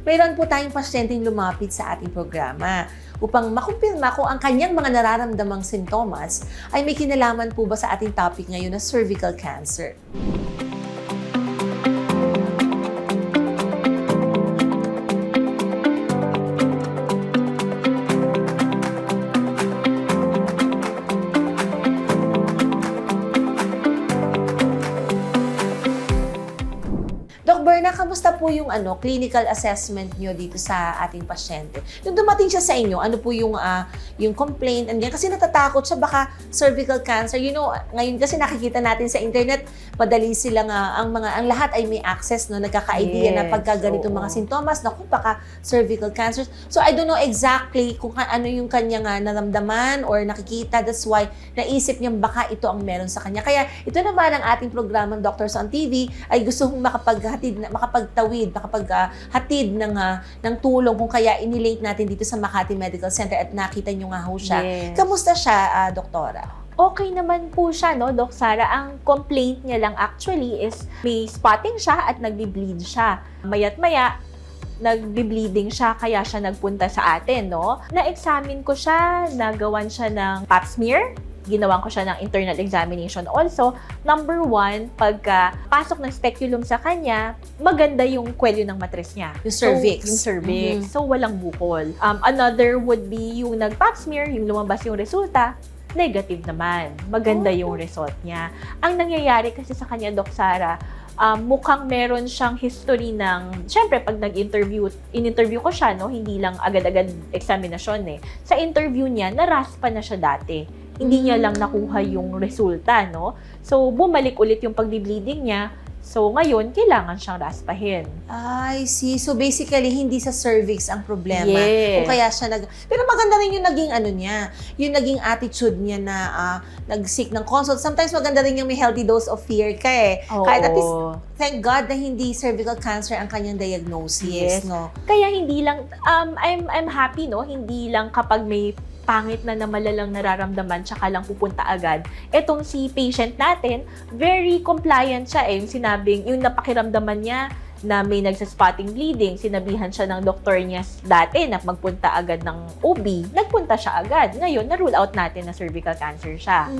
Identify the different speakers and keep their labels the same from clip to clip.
Speaker 1: mayroon po tayong pasyenteng lumapit sa ating programa upang makumpirma kung ang kanyang mga nararamdamang sintomas ay may kinalaman po ba sa ating topic ngayon na cervical cancer. Berna, kamusta po yung clinical assessment nyo dito sa ating pasyente? Nung dumating siya sa inyo, ano po yung complaint? And kasi natatakot siya baka cervical cancer. You know, ngayon kasi nakikita natin sa internet, madali silang ang lahat ay may access, no? Nagkaka-idea na pagka ganitong mga sintomas, naku, baka cervical cancer. So I don't know exactly kung ano yung kanyang naramdaman or nakikita. That's why naisip niyang baka ito ang meron sa kanya. Kaya ito naman ang ating programang Doctors on TV ay gusto kong makapaghatid ng tulong kung kaya inilink natin dito sa Makati Medical Center at nakita nyo nga ho siya.
Speaker 2: Yes.
Speaker 1: Kamusta siya, doktora?
Speaker 2: Okay naman po siya, no, Doc Sara. Ang complaint niya lang actually is may spotting siya at nagbi-bleed siya. Maya't maya, nagbi-bleeding siya, kaya siya nagpunta sa atin, no? Na-examine ko siya, nagawan siya ng pap smear, ginawan ko siya ng internal examination also. Number 1, pagka pasok ng speculum sa kanya, maganda yung kwelyo ng matres niya.
Speaker 1: Yung cervix.
Speaker 2: So, yung cervix. So, walang bukol. Another would be yung nag-pap smear, yung lumabas yung resulta, negative naman. Maganda yung result niya. Ang nangyayari kasi sa kanya, Doc Sara, mukhang meron siyang history ng, syempre, pag in-interview ko siya, no, hindi lang agad-agad examinasyon eh. Sa interview niya, naraspa na siya dati. Hindi niya lang nakuha yung resulta, no? So, bumalik ulit yung pagbi-bleeding niya. So, ngayon, kailangan siyang raspahin.
Speaker 1: I see. So, basically, hindi sa cervix ang problema.
Speaker 2: Yes.
Speaker 1: Kung kaya siya Pero maganda rin yung naging niya, yung naging attitude niya na nag-seek ng consult. Sometimes maganda rin yung may healthy dose of fear ka eh.
Speaker 2: Oo.
Speaker 1: Kahit at least, thank God na hindi cervical cancer ang kanyang diagnosis,
Speaker 2: Yes.
Speaker 1: no?
Speaker 2: Kaya hindi lang, I'm happy, no? Hindi lang kapag may pangit na malalang nararamdaman, tsaka lang pupunta agad. Etong si patient natin, very compliant siya eh. Yung sinabing, yung napakiramdaman niya na may nagsaspotting bleeding, sinabihan siya ng doktor niya dati na magpunta agad ng OB, nagpunta siya agad. Ngayon, na-rule out natin na cervical cancer siya.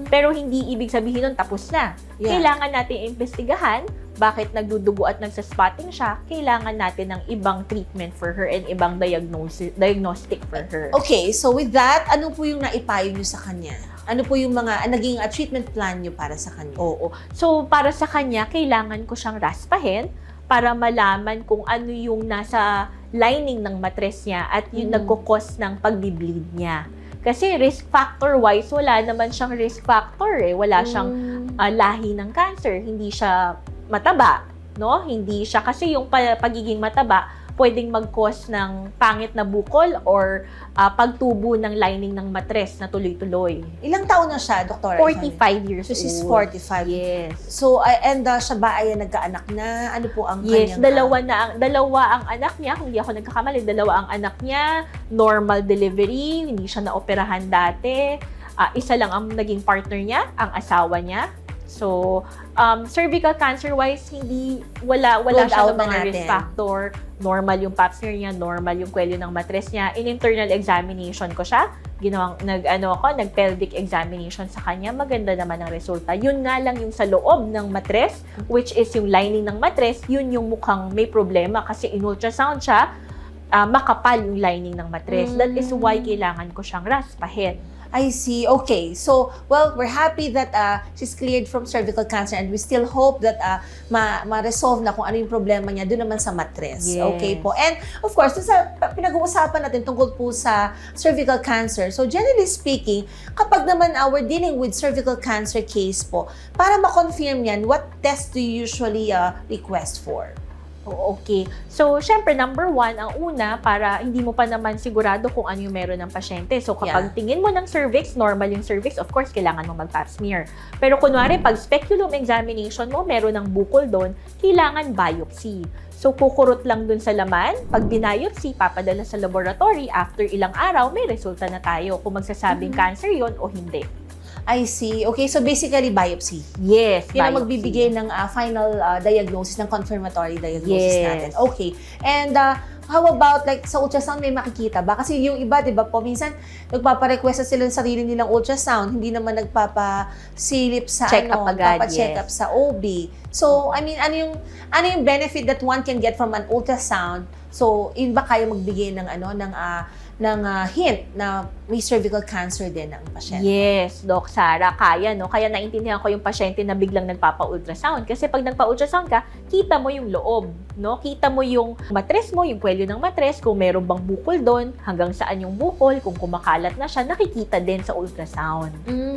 Speaker 2: Pero hindi ibig sabihin nun tapos na.
Speaker 1: Yeah.
Speaker 2: Kailangan natin imbestigahan bakit nagdudugo at nagsaspotting siya. Kailangan natin ng ibang treatment for her and ibang diagnostic for her.
Speaker 1: Okay, so with that, ano po yung naipayo niyo sa kanya? Ano po yung mga naging treatment plan niyo para sa kanya?
Speaker 2: Oo. So, para sa kanya, kailangan ko siyang raspahin para malaman kung ano yung nasa lining ng matres niya at yung nagkukos ng pagbi-bleed niya. Kasi risk factor-wise, wala naman siyang risk factor eh. Wala siyang lahi ng cancer. Hindi siya mataba, no? Hindi siya, kasi yung pagiging mataba, pwedeng mag-cause ng pangit na bukol or pagtubo ng lining ng matres na tuloy-tuloy.
Speaker 1: Ilang taon na siya, Doktora?
Speaker 2: 45 years
Speaker 1: So,
Speaker 2: old.
Speaker 1: she's 45.
Speaker 2: Yes.
Speaker 1: So, and siya ba ay nagkaanak na? Ano po ang
Speaker 2: Yes,
Speaker 1: kanyang...
Speaker 2: dalawa ang anak niya, kung di ako nagkakamali, dalawa ang anak niya, normal delivery, hindi siya naoperahan dati. Isa lang ang naging partner niya, ang asawa niya. So, cervical cancer-wise, wala siya ng mga risk factor. Normal yung pap smear niya, normal yung kwelyo ng matres niya. In internal examination ko siya, nag-pelvic examination sa kanya, maganda naman ang resulta. Yun nga lang yung sa loob ng matres, which is yung lining ng matres, yun yung mukhang may problema kasi in ultrasound siya, makapal yung lining ng matres. That is why kailangan ko siyang raspahin.
Speaker 1: I see. Okay. So, well, we're happy that she's cleared from cervical cancer and we still hope that ma-resolve na kung ano yung problema niya doon naman sa matres.
Speaker 2: Yes.
Speaker 1: Okay po. And, of course, sa pinag-uusapan natin tungkol po sa cervical cancer. So, generally speaking, kapag naman we're dealing with cervical cancer case po, para ma-confirm yan, what test do you usually request for?
Speaker 2: Okay. So, syempre, number 1, ang una, para hindi mo pa naman sigurado kung ano yung meron ng pasyente. So, kapag tingin mo ng cervix, normal yung cervix, of course, kailangan mo mag-pap smear. Pero kunwari, pag speculum examination mo, meron ng bukol doon, kailangan biopsy. So, kukurot lang dun sa laman. Pag biopsy, papadala sa laboratory. After ilang araw, may resulta na tayo kung magsasabing cancer yon o hindi.
Speaker 1: I see. Okay, so basically biopsy.
Speaker 2: Yes,
Speaker 1: Yun ang
Speaker 2: biopsy.
Speaker 1: magbibigay ng final diagnosis, ng confirmatory diagnosis
Speaker 2: Yes.
Speaker 1: natin. Okay. And how about like sa ultrasound may makikita ba? Kasi yung iba, di ba po, minsan nagpaparequest na sila ng sarili nilang ultrasound, hindi naman nagpapasilip sa
Speaker 2: Check up agad,
Speaker 1: check up sa OB. So, I mean, ano yung benefit that one can get from an ultrasound? So, yun ba kaya magbigay ng hint na may cervical cancer din ang pasyente?
Speaker 2: Yes, Doc Sara, kaya, no? Kaya naintindihan ko yung pasyente na biglang nagpapa-ultrasound. Kasi pag nagpa-ultrasound ka, kita mo yung loob, no? Kita mo yung matres mo, yung kwelyo ng matres, kung meron bang bukol doon, hanggang saan yung bukol, kung kumakalat na siya, nakikita din sa ultrasound.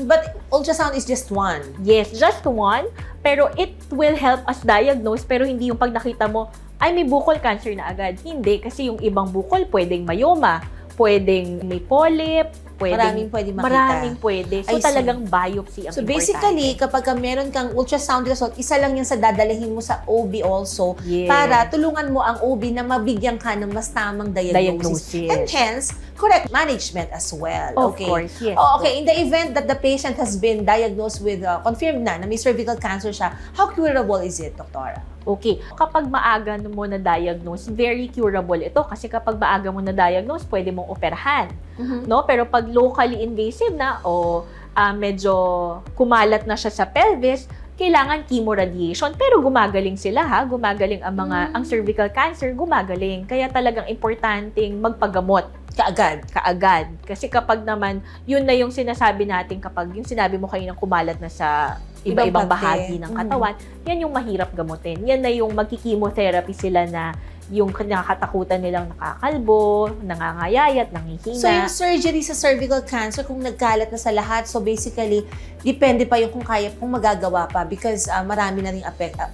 Speaker 1: But ultrasound is just one.
Speaker 2: Yes, just one, pero it will help us diagnose, pero hindi yung pag nakita mo, ay may bukol cancer na agad. Hindi, kasi yung ibang bukol, pwedeng myoma, pwedeng may polyp,
Speaker 1: Maraming pwede makita.
Speaker 2: Maraming pwede. So,
Speaker 1: I see.
Speaker 2: talagang biopsy ang
Speaker 1: So
Speaker 2: importante.
Speaker 1: basically, kapag meron kang ultrasound result, isa lang yan sa dadalhin mo sa OB also
Speaker 2: Yes.
Speaker 1: para tulungan mo ang OB na mabigyan ka ng mas tamang diagnosis.
Speaker 2: Diagnosis.
Speaker 1: And hence, correct management as well.
Speaker 2: Of
Speaker 1: Okay.
Speaker 2: course, yes.
Speaker 1: Oh, okay, in the event that the patient has been diagnosed with, confirmed na may cervical cancer siya, how curable is it, Doktora?
Speaker 2: Okay. Kapag maaga mo na-diagnose, very curable ito. Kasi kapag maaga mo na-diagnose, pwede mong operahan. No? Pero pag locally invasive na o medyo kumalat na siya sa pelvis, kailangan chemoradiation. Pero gumagaling sila ha. Gumagaling ang cervical cancer, gumagaling. Kaya talagang importanteng magpagamot. Kaagad. Kasi kapag naman, yun na yung sinasabi natin kapag yung sinabi mo kayo ng kumalat na sa iba-ibang
Speaker 1: Ibang
Speaker 2: bahagi ng katawan, yan yung mahirap gamutin. Yan na yung magki-chemotherapy sila na yung nakakatakutan nilang nakakalbo, nangangayayat, nanghihina.
Speaker 1: So yung surgery sa cervical cancer, kung nagkalat na sa lahat, so basically, depende pa yung kung magagawa pa because marami na rin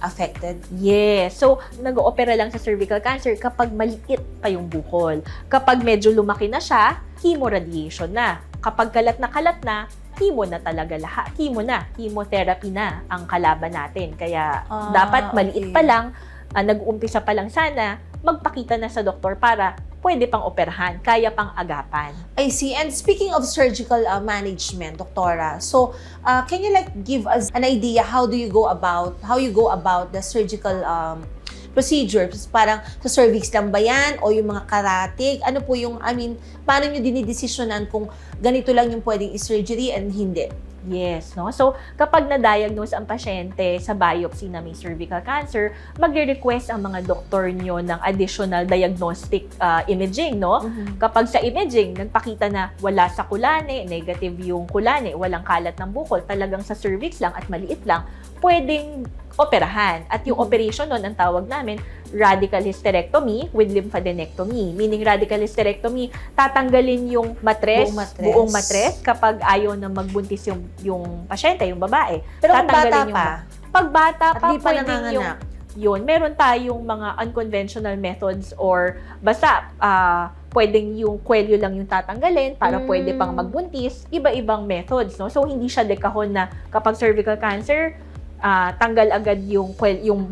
Speaker 1: affected.
Speaker 2: Yes. So, nag-oopera lang sa cervical cancer kapag maliit pa yung bukol. Kapag medyo lumaki na siya, chemoradiation na. Kapag kalat na, chemo na talaga lahat. Chemotherapy na ang kalaban natin. Kaya, dapat maliit pa lang, nag-uumpisa pa lang sana, magpakita na sa doktor para pwede pang operahan, kaya pang agapan.
Speaker 1: I see. And speaking of surgical management, Doktora, so can you like give us an idea how you go about the surgical procedure? Parang sa cervix lang ba yan o yung mga karatig? Ano po yung, paano nyo dinidesisyonan kung ganito lang yung pwedeng i-surgery and hindi?
Speaker 2: Yes, no? So, kapag na-diagnose ang pasyente sa biopsy na may cervical cancer, magre-request ang mga doktor nyo ng additional diagnostic imaging, no? Kapag sa imaging, nagpakita na wala sa kulane, negative yung kulane, walang kalat ng bukol, talagang sa cervix lang at maliit lang, pwedeng operahan. At yung operation nun, ang tawag namin, radical hysterectomy with lymphadenectomy. Meaning radical hysterectomy, tatanggalin yung buong matres kapag ayaw na magbuntis yung pasyente, yung babae.
Speaker 1: Pero kung bata
Speaker 2: Tatanggalin
Speaker 1: pa,
Speaker 2: pag bata
Speaker 1: at
Speaker 2: pa,
Speaker 1: di pa
Speaker 2: pwedeng
Speaker 1: nanganganak.
Speaker 2: yun, meron tayong mga unconventional methods or basta pwedeng yung kwelyo lang yung tatanggalin para pwede pang magbuntis, iba-ibang methods, no? So, hindi siya dekahon na kapag cervical cancer, tanggal agad yung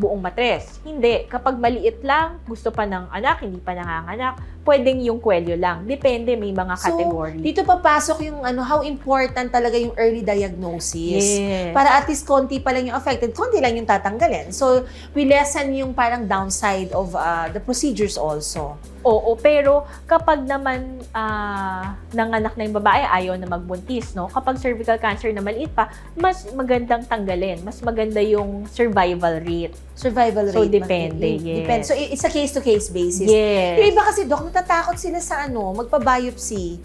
Speaker 2: buong matres. Hindi. Kapag maliit lang, gusto pa ng anak, hindi pa nanganganak, pwedeng yung kwelyo lang. Depende, may mga category.
Speaker 1: So, dito papasok yung how important talaga yung early diagnosis.
Speaker 2: Yes.
Speaker 1: Para at least konti pa lang yung affected, konti lang yung tatanggalin. So, we lessen yung parang downside of the procedures also.
Speaker 2: Oo, pero kapag naman nanganak na yung babae, ayaw na magbuntis, no? Kapag cervical cancer na maliit pa, mas magandang tanggalin. Mas maganda yung survival rate.
Speaker 1: Survival rate.
Speaker 2: So, depende, yes.
Speaker 1: Depende. So, it's a case-to-case basis.
Speaker 2: Yes.
Speaker 1: Yung iba kasi, Dok, natatakot sila sa magpa-biopsy.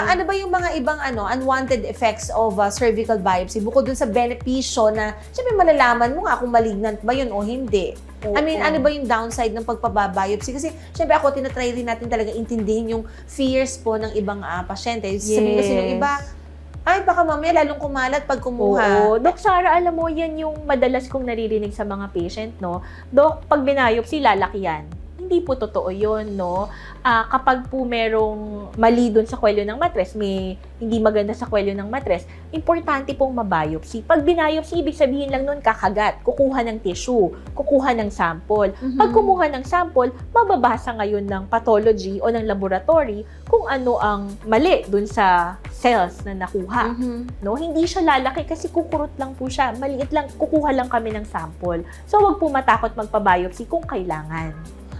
Speaker 1: Ano ba yung mga ibang unwanted effects of cervical biopsy? Bukod dun sa benepisyo na, syempre malalaman mo nga kung malignant ba yun o hindi. Ano ba yung downside ng pagpapabiopsy? Kasi, syempre ako, tinatry rin natin talaga intindihin yung fears po ng ibang pasyente. Sabihin kasi yung iba, ay, baka mamaya lalong kumalat pag kumuha.
Speaker 2: Oo. Dok Sara, alam mo, yan yung madalas kong naririnig sa mga patient, no? Dok, pag binayopsy, lalaki yan. Hindi po totoo yun, no? Kapag po merong mali dun sa kwelyo ng matres, may hindi maganda sa kwelyo ng matres, importante pong mabiopsy. Pag binayopsy, ibig sabihin lang nun kakagat, kukuha ng tissue, kukuha ng sample. Pag kumuha ng sample, mababasa ngayon ng pathology o ng laboratory kung ano ang mali dun sa cells na nakuha. No, hindi siya lalaki kasi kukurot lang po siya. Maliit lang, kukuha lang kami ng sample. So, wag po matakot magpa-biopsy kung kailangan.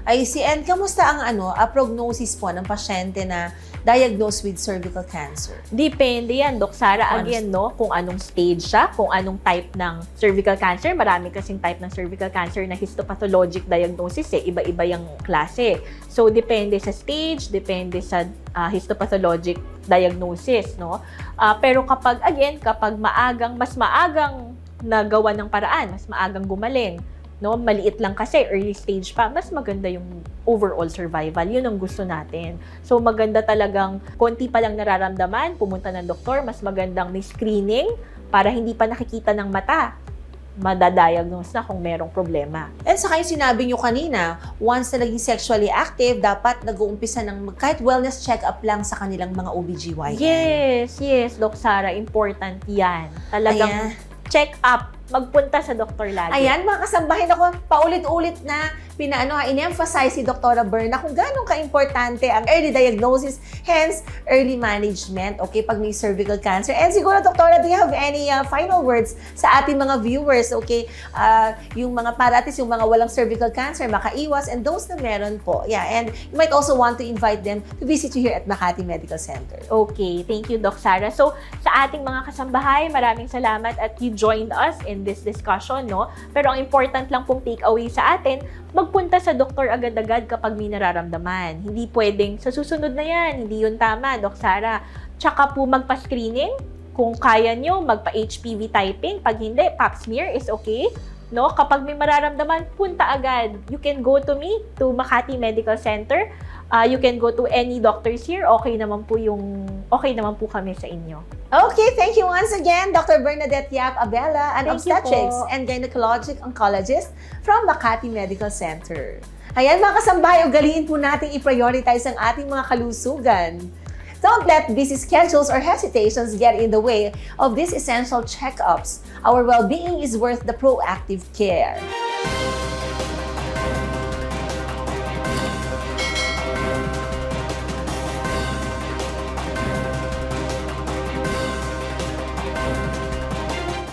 Speaker 1: I see. And kamusta ang prognosis po ng pasyente na diagnosed with cervical cancer?
Speaker 2: Depende yan, Doc Sara. Again, no, kung anong stage siya, kung anong type ng cervical cancer. Marami kasing type ng cervical cancer na histopathologic diagnosis Iba-iba yung klase. So, depende sa stage, depende sa histopathologic diagnosis, no? Pero kapag mas maagang nagawa ng paraan, mas maagang gumaling, no, maliit lang kasi, early stage pa, mas maganda yung overall survival. Yun ang gusto natin. So, maganda talagang konti pa lang nararamdaman, pumunta ng doktor, mas magandang may screening para hindi pa nakikita ng mata, madadiagnose na kung merong problema.
Speaker 1: And saka yung sinabi nyo kanina, once na naging sexually active, dapat nag-uumpisa ng kahit wellness check-up lang sa kanilang mga OBGYN.
Speaker 2: Yes, Doc Sara, important yan. Talagang check up, magpunta sa doktor lagi.
Speaker 1: Ayan, mga kasambahin ako, paulit-ulit na in-emphasize si Dr. Berna kung gano'ng ka-importante ang early diagnosis, hence early management, okay, pag may cervical cancer. And siguro, Doktora, do you have any final words sa ating mga viewers, okay? Yung mga paratis, yung mga walang cervical cancer, makaiwas, and those na meron po. Yeah, and you might also want to invite them to visit you here at Makati Medical Center.
Speaker 2: Okay, thank you, Doc Sara. So, sa ating mga kasambahay, maraming salamat at you joined us in this discussion, no? Pero ang important lang pong takeaway sa atin, magpunta sa doktor agad-agad kapag may nararamdaman. Hindi pwedeng, sa susunod na yan, hindi yun tama, Doc Sara. Tsaka po magpa-screening, kung kaya nyo, magpa-HPV typing. Pag hindi, pap smear is okay. No? Kapag may mararamdaman, punta agad. You can go to me, to Makati Medical Center. You can go to any doctors here. Okay naman po kami sa inyo.
Speaker 1: Okay, thank you once again, Dr. Bernadette Yap Abela, an
Speaker 2: Thank you
Speaker 1: obstetrics
Speaker 2: po.
Speaker 1: and gynecologic oncologist from Makati Medical Center. Ayan mga kasambahay, ugaliin po natin i-prioritize ang ating mga kalusugan. Don't let busy schedules or hesitations get in the way of these essential checkups. Our well-being is worth the proactive care.